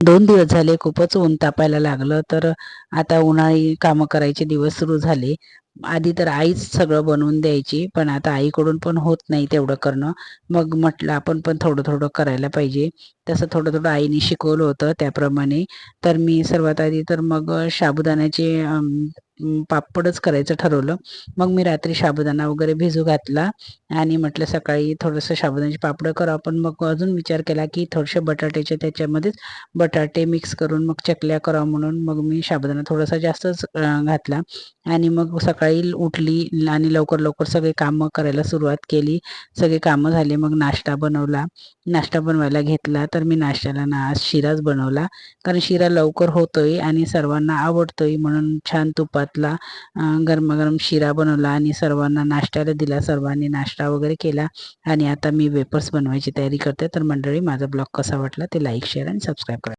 2 दिवस झाले खूपच ऊन तापायला लागलं, तर आता उन्हाळी कामं करायचे दिवस सुरू झाले. आधी तर आईच सगळं बनवून द्यायची, पण आता आईकडून पण होत नाही तेवढं करणं. मग म्हटलं आपण पण थोडं-थोडं करायला पाहिजे. तसं थोडं-थोडं आईने शिकवलं होतं त्याप्रमाणे. तर मी सर्वात आधी तर मग साबुदाण्याचे पापडच करायचं ठरवलं. मग मी रात्री साबुदाणा वगैरे भिजू घातला आणि म्हटलं सकाळी थोडंसं साबुदाण्याचे पापड करावं. पण मग अजून विचार केला, की थोडेसे बटाट्याचे त्याच्यामध्येच बटाटे मिक्स करून मग चकल्या करावं, म्हणून मग मी साबुदाणा थोडासा जास्तच घातला आणि मग सकाळी उठली आणि लवकर सगळे कामं करायला सुरुवात केली. सगळे कामं झाले, मग नाश्ता बनवला. नाश्ता बनवायला घेतला, तर मी नाश्त्याला आज शिराच बनवला, कारण शिरा लवकर होतोय आणि सर्वांना आवडतोय, म्हणून छान तुपातला गरमागरम शिरा बनवला आणि सर्वांना नाश्त्याला दिला. सर्वांनी नाश्ता वगैरे केला आणि आता मी वेफर्स बनवायची तयारी करते. तर मंडळी, माझा ब्लॉग कसा वाटला ते लाईक, शेअर आणि सबस्क्राईब करा.